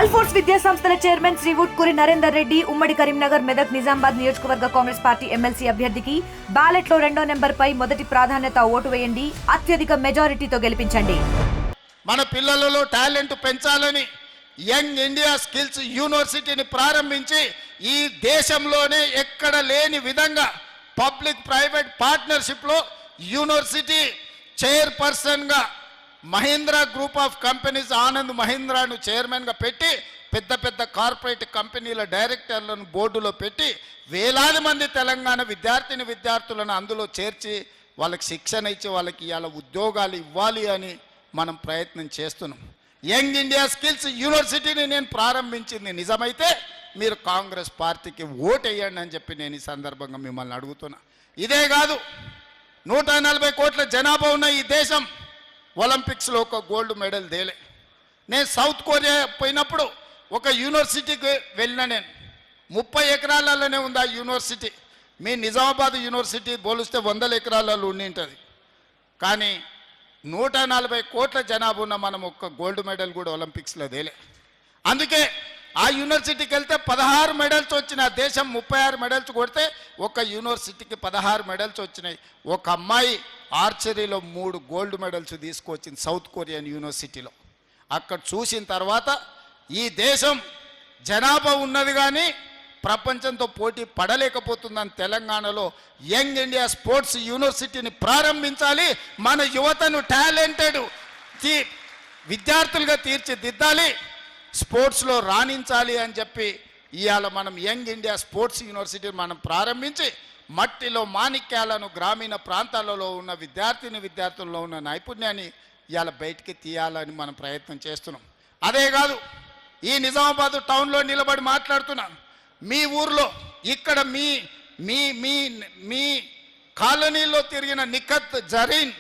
ఆల్ఫోర్స్ విద్యా సంస్థల చైర్మన్ శ్రీ వుట్కూరి నరేందర్ రెడ్డి ఉమ్మడి కరీంనగర్ మెదక్ నిజామాబాద్ నియోజకవర్గ కాంగ్రెస్ పార్టీ ఎమ్మెల్సీ అభ్యర్థికి బ్యాలెట్ లో 2వ నెంబర్ పై మొదటి ప్రాధాన్యత ఓటు వేయండి, అత్యధిక మెజారిటీతో గెలిపించండి. మన పిల్లలలో టాలెంట్ పెంచాలని యంగ్ ఇండియా స్కిల్స్ యూనివర్సిటీని ప్రారంభించి ఈ దేశంలోనే ఎక్కడ లేని విధంగా పబ్లిక్ ప్రైవేట్ పార్ట్నర్షిప్లో యూనివర్సిటీ చైర్పర్సన్గా Mahindra group of companies Anand మహీంద్రాను చైర్మన్గా పెట్టి పెద్ద పెద్ద కార్పొరేట్ కంపెనీల డైరెక్టర్లను బోర్డులో పెట్టి వేలాది మంది తెలంగాణ విద్యార్థులను అందులో చేర్చి వాళ్ళకి శిక్షణ ఇచ్చి వాళ్ళకి ఇవాళ ఉద్యోగాలు ఇవ్వాలి అని మనం ప్రయత్నం చేస్తున్నాం. యంగ్ ఇండియా స్కిల్స్ యూనివర్సిటీని నేను ప్రారంభించింది నిజమైతే మీరు కాంగ్రెస్ పార్టీకి ఓటు వేయండి అని చెప్పి నేను ఈ సందర్భంగా మిమ్మల్ని అడుగుతున్నా. ఇదే కాదు, 140 కోట్ల జనాభా ఉన్న ఈ దేశం ఒలింపిక్స్లో ఒక గోల్డ్ మెడల్ తేలే. నేను సౌత్ కొరియా పోయినప్పుడు ఒక యూనివర్సిటీకి వెళ్ళిన, నేను 30 ఎకరాలలోనే ఉంది ఆ యూనివర్సిటీ. మీ నిజామాబాద్ యూనివర్సిటీ పోలిస్తే 100 ఎకరాలలో ఉండి ఉంటుంది. కానీ 140 కోట్ల జనాభా ఉన్న మనం ఒక్క గోల్డ్ మెడల్ కూడా ఒలింపిక్స్లో తేలే. అందుకే ఆ యూనివర్సిటీకి వెళ్తే 16 మెడల్స్ వచ్చినాయి. దేశం 36 మెడల్స్ కొడితే ఒక యూనివర్సిటీకి 16 మెడల్స్ వచ్చినాయి. ఒక అమ్మాయి ఆర్చరీలో 3 గోల్డ్ మెడల్స్ తీసుకొచ్చింది సౌత్ కొరియన్ యూనివర్సిటీలో. అక్కడ చూసిన తర్వాత ఈ దేశం జనాభా ఉన్నది కానీ ప్రపంచంతో పోటీ పడలేకపోతుందని తెలంగాణలో యంగ్ ఇండియా స్పోర్ట్స్ యూనివర్సిటీని ప్రారంభించాలి. మన యువతను టాలెంటెడ్ విద్యార్థులుగా తీర్చిదిద్దాలి, స్పోర్ట్స్లో రాణించాలి అని చెప్పి ఇవాళ మనం యంగ్ ఇండియా స్పోర్ట్స్ యూనివర్సిటీని మనం ప్రారంభించి మట్టిలో మాణిక్యాలను గ్రామీణ ప్రాంతాలలో ఉన్న విద్యార్థుల్లో ఉన్న నైపుణ్యాన్ని ఇవాళ బయటికి తీయాలని మనం ప్రయత్నం చేస్తున్నాం. అదే కాదు, ఈ నిజామాబాద్ టౌన్లో నిలబడి మాట్లాడుతున్నాను. మీ ఊర్లో ఇక్కడ మీ మీ మీ మీ కాలనీలో తిరిగిన నిఖత్ జరీన్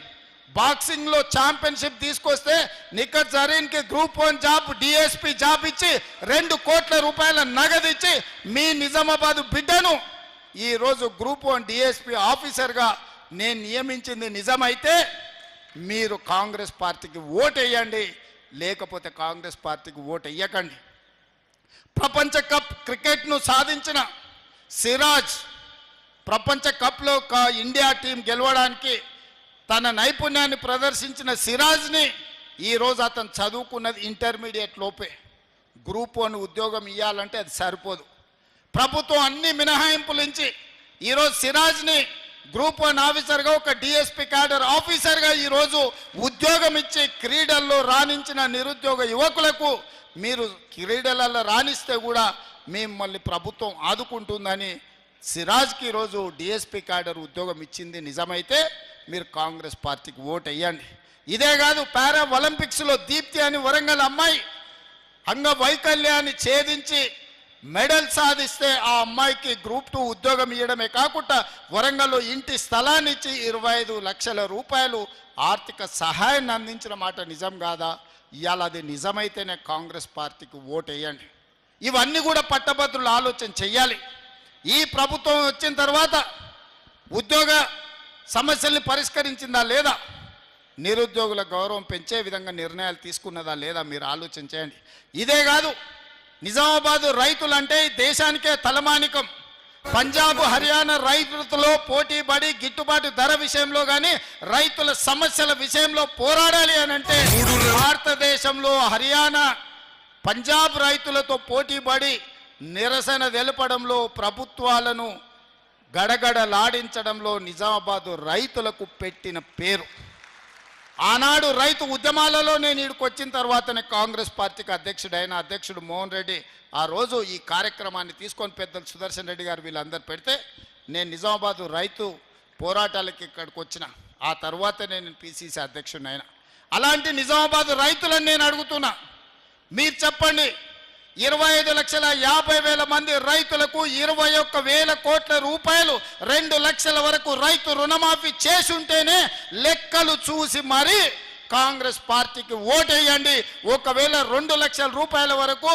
బాక్సింగ్లో ఛాంపియన్షిప్ తీసుకొస్తే నిఖత్ జరీన్కి గ్రూప్ 1 జాబ్ డిఎస్పీ జాబ్ ఇచ్చి 2 కోట్ల రూపాయల నగదు ఇచ్చి మీ నిజామాబాద్ బిడ్డను ఈరోజు గ్రూప్ 1 డిఎస్పీ ఆఫీసర్గా నేను నియమించింది నిజమైతే మీరు కాంగ్రెస్ పార్టీకి ఓటు వేయండి, లేకపోతే కాంగ్రెస్ పార్టీకి ఓటు వేయకండి. ప్రపంచ కప్ క్రికెట్ను సాధించిన సిరాజ్ ప్రపంచ కప్లో ఇండియా టీం గెలవడానికి తన నైపుణ్యాన్ని ప్రదర్శించిన సిరాజ్ని ఈరోజు అతను చదువుకున్నది ఇంటర్మీడియట్ లోపే. గ్రూప్ 1 ఉద్యోగం ఇవ్వాలంటే అది సరిపోదు. ప్రభుత్వం అన్ని మినహాయింపులు ఇచ్చి ఈరోజు సిరాజ్ని గ్రూప్ 1 ఆఫీసర్గా ఒక డిఎస్పీ క్యాడర్ ఆఫీసర్గా ఈరోజు ఉద్యోగం ఇచ్చి క్రీడల్లో రాణించిన నిరుద్యోగ యువకులకు మీరు క్రీడలలో రాణిస్తే కూడా మిమ్మల్ని ప్రభుత్వం ఆదుకుంటుందని సిరాజ్కి ఈరోజు డిఎస్పీ క్యాడర్ ఉద్యోగం ఇచ్చింది నిజమైతే మీరు కాంగ్రెస్ పార్టీకి ఓటు వేయండి. ఇదే కాదు, పారా ఒలింపిక్స్లో దీప్తి అని వరంగల్ అమ్మాయి అంగవైకల్యాన్ని ఛేదించి మెడల్ సాధిస్తే ఆ అమ్మాయికి గ్రూప్ 2 ఉద్యోగం ఇవ్వడమే కాకుండా వరంగల్లో ఇంటి స్థలాన్ని ఇచ్చి 25 లక్షల రూపాయలు ఆర్థిక సహాయాన్ని అందించిన మాట నిజం కాదా? ఇవాళ అది నిజమైతేనే కాంగ్రెస్ పార్టీకి ఓటు వేయండి. ఇవన్నీ కూడా పట్టభద్రులు ఆలోచన చెయ్యాలి. ఈ ప్రభుత్వం వచ్చిన తర్వాత ఉద్యోగ సమస్యల్ని పరిష్కరించిందా లేదా, నిరుద్యోగుల గౌరవం పెంచే విధంగా నిర్ణయాలు తీసుకున్నదా లేదా మీరు ఆలోచన చేయండి. ఇదే కాదు, నిజామాబాద్ రైతులంటే దేశానికే తలమానికం. పంజాబ్ హర్యానా రైతులతో పోటీపడి గిట్టుబాటు ధర విషయంలో కానీ రైతుల సమస్యల విషయంలో పోరాడాలి అని అంటే భారతదేశంలో హర్యానా పంజాబ్ రైతులతో పోటీపడి నిరసన తెలపడంలో ప్రభుత్వాలను గడగడలాడించడంలో నిజామాబాద్ రైతులకు పెట్టిన పేరు. ఆనాడు రైతు ఉద్యమాలలో నేను ఇక్కడికి వచ్చిన తర్వాతనే కాంగ్రెస్ పార్టీకి అధ్యక్షుడు మోహన్ రెడ్డి ఆ రోజు ఈ కార్యక్రమాన్ని తీసుకొని పెద్దలు సుదర్శన్ రెడ్డి గారు వీళ్ళందరూ పెడితే నేను నిజామాబాద్ రైతు పోరాటాలకి ఇక్కడికి వచ్చిన. ఆ తర్వాత నేను పిసిసి అధ్యక్షుడిని అయినా. అలాంటి నిజామాబాద్ రైతులను నేను అడుగుతున్నా, మీరు చెప్పండి, 25,50,000 మంది రైతులకు 21,000 కోట్ల రూపాయలు 2 లక్షల వరకు రైతు రుణమాఫీ చేసి ఉంటేనే లెక్కలు చూసి మరి కాంగ్రెస్ పార్టీకి ఓటు వేయండి. ఒకవేళ 2 లక్షల రూపాయల వరకు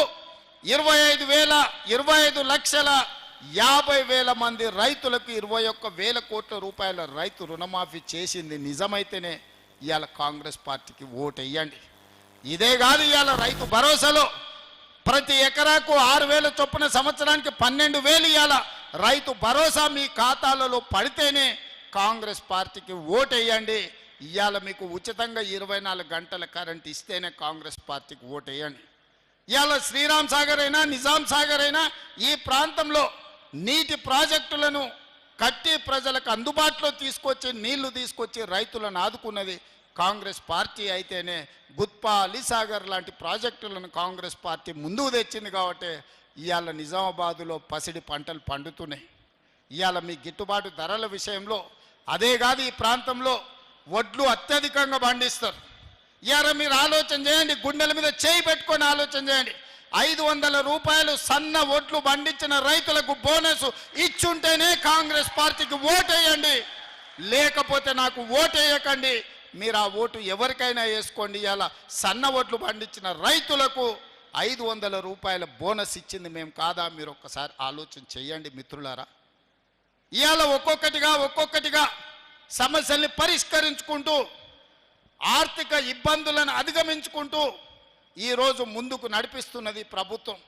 25,50,000 మంది రైతులకు 21,000 కోట్ల రూపాయల రైతు రుణమాఫీ చేసింది నిజమైతేనే ఇవాళ కాంగ్రెస్ పార్టీకి ఓటు వేయండి. ఇదే కాదు, ఇవాళ రైతు భరోసాలో ప్రతి ఎకరాకు 6,000 చొప్పున సంవత్సరానికి 12,000 ఇవ్వాల. రైతు భరోసా మీ ఖాతాలలో పడితేనే కాంగ్రెస్ పార్టీకి ఓటేయండి. ఇవాళ మీకు ఉచితంగా 24 గంటల కరెంట్ ఇస్తేనే కాంగ్రెస్ పార్టీకి ఓటేయండి. ఇవాళ శ్రీరామ్ సాగర్ అయినా నిజాం సాగర్ అయినా ఈ ప్రాంతంలో నీటి ప్రాజెక్టులను కట్టి ప్రజలకు అందుబాటులో తీసుకొచ్చి నీళ్లు తీసుకొచ్చి రైతులను ఆదుకున్నది కాంగ్రెస్ పార్టీ అయితేనే గుత్పా అలీసాగర్ లాంటి ప్రాజెక్టులను కాంగ్రెస్ పార్టీ ముందుకు తెచ్చింది. కాబట్టి ఇవాళ నిజామాబాదులో పసిడి పంటలు పండుతున్నాయి. ఇవాళ మీ గిట్టుబాటు ధరల విషయంలో అదే కాదు, ఈ ప్రాంతంలో వడ్లు అత్యధికంగా పండిస్తారు. ఇవాళ మీరు ఆలోచన చేయండి, గుండెల మీద చేయి పెట్టుకొని ఆలోచన చేయండి. 500 రూపాయలు సన్న ఓట్లు పండించిన రైతులకు బోనస్ ఇచ్చుంటేనే కాంగ్రెస్ పార్టీకి ఓటేయండి, లేకపోతే నాకు ఓటేయకండి. మీరు ఆ ఓటు ఎవరికైనా వేసుకోండి. ఇలా సన్న ఓట్లు పండించిన రైతులకు 500 రూపాయల బోనస్ ఇచ్చింది మేము కాదా? మీరు ఒక్కసారి ఆలోచన చేయండి మిత్రులారా. ఇవాళ ఒక్కొక్కటిగా సమస్యల్ని పరిష్కరించుకుంటూ ఆర్థిక ఇబ్బందులను అధిగమించుకుంటూ ఈరోజు ముందుకు నడిపిస్తున్నది ప్రభుత్వం.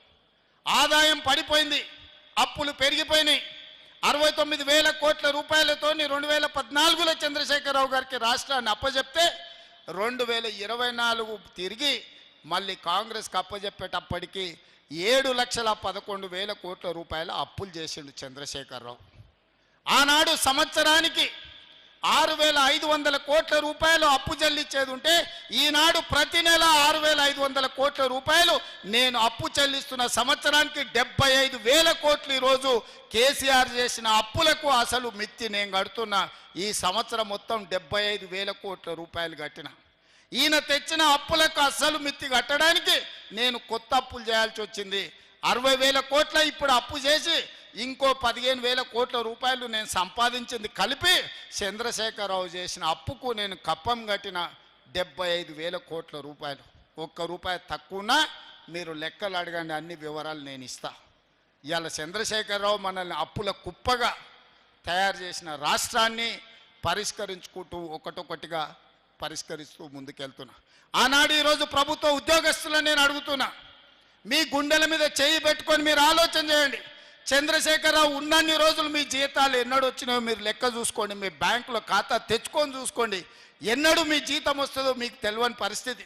ఆదాయం పడిపోయింది, అప్పులు పెరిగిపోయినాయి. 69,000 కోట్ల రూపాయలతో 2014లో చంద్రశేఖరరావు గారికి రాష్ట్రాన్ని అప్పచెప్తే 2024 తిరిగి మళ్ళీ కాంగ్రెస్కి అప్పచెప్పేటప్పటికి 7,11,000 కోట్ల రూపాయల అప్పులు చేసిండు చంద్రశేఖరరావు. ఆనాడు సంవత్సరానికి 6,500 కోట్ల రూపాయలు అప్పు చెల్లించేది ఉంటే ఈనాడు ప్రతి నెల 6,500 కోట్ల రూపాయలు నేను అప్పు చెల్లిస్తున్న. సంవత్సరానికి 75,000 కోట్లు ఈరోజు కేసీఆర్ చేసిన అప్పులకు అసలు మిత్తి నేను కడుతున్నా. ఈ సంవత్సరం మొత్తం 75,000 కోట్ల రూపాయలు కట్టిన. ఈయన తెచ్చిన అప్పులకు అసలు మిత్తి కట్టడానికి నేను కొత్త అప్పులు చేయాల్సి వచ్చింది. 60,000 కోట్ల ఇప్పుడు అప్పు చేసి ఇంకో 15,000 కోట్ల రూపాయలు నేను సంపాదించింది కలిపి చంద్రశేఖరరావు చేసిన అప్పుకు నేను కప్పం కట్టిన 75,000 కోట్ల రూపాయలు. ఒక్క రూపాయి తక్కువనా మీరు లెక్కలు అడగండి, అన్ని వివరాలు నేను ఇస్తా. ఇవాళ చంద్రశేఖరరావు మనల్ని అప్పుల కుప్పగా తయారు చేసిన రాష్ట్రాన్ని పరిష్కరించుకుంటూ ఒకటొకటిగా పరిష్కరిస్తూ ముందుకెళ్తున్నా. ఆనాడు ఈరోజు ప్రభుత్వ ఉద్యోగస్తులను నేను అడుగుతున్నా, మీ గుండెల మీద చేయి పెట్టుకొని మీరు ఆలోచన చేయండి. చంద్రశేఖరరావు ఉన్నన్ని రోజులు మీ జీతాలు ఎన్నడూ వచ్చినాయో మీరు లెక్క చూసుకోండి. మీ బ్యాంకులో ఖాతా తెచ్చుకొని చూసుకోండి. ఎన్నడూ మీ జీతం వస్తుందో మీకు తెలియని పరిస్థితి.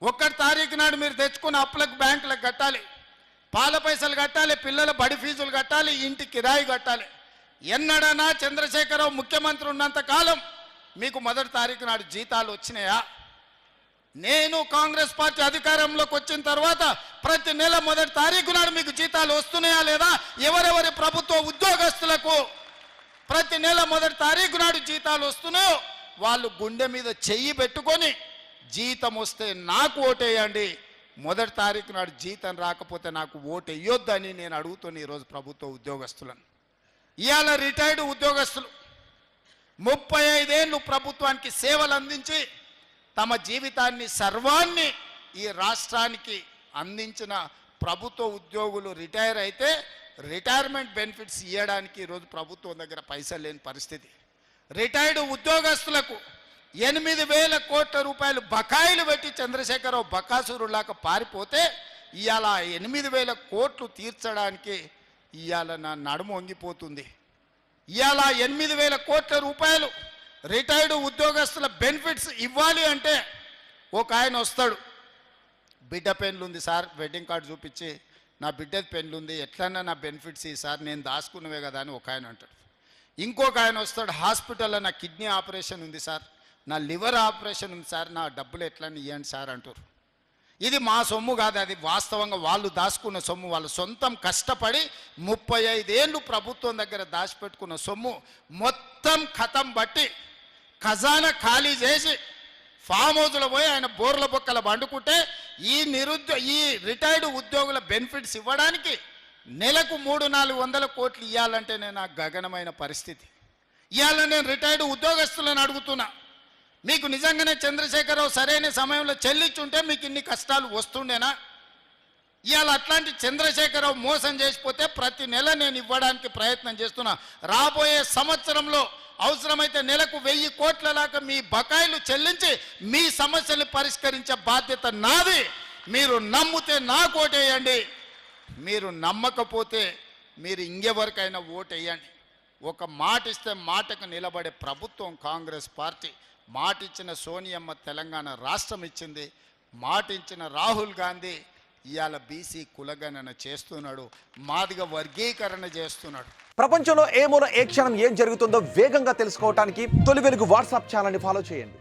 1 తారీఖు నాడు మీరు తెచ్చుకున్న అప్పులకు బ్యాంకులకు కట్టాలి, పాల పైసలు కట్టాలి, పిల్లల బడి ఫీజులు కట్టాలి, ఇంటి కిరాయి కట్టాలి. ఎన్నడన్నా చంద్రశేఖరరావు ముఖ్యమంత్రి ఉన్నంత కాలం మీకు 1 తారీఖు నాడు జీతాలు వచ్చినాయా? నేను కాంగ్రెస్ పార్టీ అధికారంలోకి వచ్చిన తర్వాత ప్రతి నెల 1 తారీఖు నాడు మీకు జీతాలు వస్తున్నాయా లేదా? ఎవరెవరి ప్రభుత్వ ఉద్యోగస్తులకు ప్రతి నెల 1 తారీఖు నాడు జీతాలు వస్తున్నాయో వాళ్ళు గుండె మీద చెయ్యి పెట్టుకొని జీతం వస్తే నాకు ఓటేయండి, 1 తారీఖు నాడు జీతం రాకపోతే నాకు ఓటు వేయొద్దని నేను అడుగుతున్నా ఈరోజు ప్రభుత్వ ఉద్యోగస్తులను. ఇవాళ రిటైర్డ్ ఉద్యోగస్తులు 35 ఏళ్ళు ప్రభుత్వానికి సేవలు అందించి తమ జీవితాన్ని సర్వాన్ని ఈ రాష్ట్రానికి అందించిన ప్రభుత్వ ఉద్యోగులు రిటైర్ అయితే రిటైర్మెంట్ బెనిఫిట్స్ ఇవ్వడానికి ఈరోజు ప్రభుత్వం దగ్గర పైసలు లేని పరిస్థితి. రిటైర్డ్ ఉద్యోగస్తులకు 8,000 కోట్ల రూపాయలు బకాయిలు పెట్టి చంద్రశేఖరరావు బకాసురులాగా పారిపోతే ఇవాళ 8,000 కోట్లు తీర్చడానికి ఇవాళ నా నడుము వంగిపోతుంది. ఇవాళ 8,000 కోట్ల రూపాయలు రిటైర్డ్ ఉద్యోగస్తుల బెనిఫిట్స్ ఇవ్వాలి అంటే ఒక ఆయన వస్తాడు, బిడ్డ పెన్లు ఉంది సార్, వెడ్డింగ్ కార్డు చూపించి నా బిడ్డది పెన్లు ఉంది, ఎట్లన్నా నా బెనిఫిట్స్ ఈ సార్, నేను దాచుకున్నవే కదా అని ఒక ఆయన అంటాడు. ఇంకొక ఆయన వస్తాడు, హాస్పిటల్లో నా కిడ్నీ ఆపరేషన్ ఉంది సార్, నా లివర్ ఆపరేషన్ ఉంది సార్, నా డబ్బులు ఎట్లన్నా ఇవ్వండి సార్ అంటారు. ఇది మా సొమ్ము కాదు, అది వాస్తవంగా వాళ్ళు దాచుకున్న సొమ్ము. వాళ్ళు సొంతం కష్టపడి 35 ఏళ్ళు ప్రభుత్వం దగ్గర దాచిపెట్టుకున్న సొమ్ము మొత్తం ఖతం బట్టి ఖజానా ఖాళీ చేసి ఫామ్ హౌస్లో పోయి ఆయన బోర్ల బొక్కల వండుకుంటే ఈ రిటైర్డ్ ఉద్యోగుల బెనిఫిట్స్ ఇవ్వడానికి నెలకు 300-400 కోట్లు ఇవ్వాలంటే నేను గగనమైన పరిస్థితి. ఇవాళ నేను రిటైర్డ్ ఉద్యోగస్తులను అడుగుతున్నా, మీకు నిజంగానే చంద్రశేఖరరావు సరైన సమయంలో చెల్లించుంటే మీకు ఇన్ని కష్టాలు వస్తుండేనా? ఇవాళ అట్లాంటి చంద్రశేఖరరావు మోసం చేసిపోతే ప్రతి నెల నేను ఇవ్వడానికి ప్రయత్నం చేస్తున్నా. రాబోయే సంవత్సరంలో అవసరమైతే నెలకు 1,000 కోట్ల దాకా మీ బకాయిలు చెల్లించి మీ సమస్యలు పరిష్కరించే బాధ్యత నాది. మీరు నమ్మితే నాకు ఓటేయండి, మీరు నమ్మకపోతే మీరు ఇంకెవరికైనా ఓటేయండి. ఒక మాట ఇస్తే మాటకు నిలబడే ప్రభుత్వం కాంగ్రెస్ పార్టీ. మాట ఇచ్చిన సోనియమ్మ తెలంగాణ రాష్ట్రం ఇచ్చింది, మాట ఇచ్చిన రాహుల్ గాంధీ ఇవాళ బీసీ కులగణన చేస్తున్నాడు, మాదిగ వర్గీకరణ చేస్తున్నాడు. ప్రపంచంలో ఏ మూల ఏ క్షణం ఏం జరుగుతుందో వేగంగా తెలుసుకోవడానికి తొలి వెలుగు వాట్సాప్ ఛానల్ని ఫాలో చేయండి.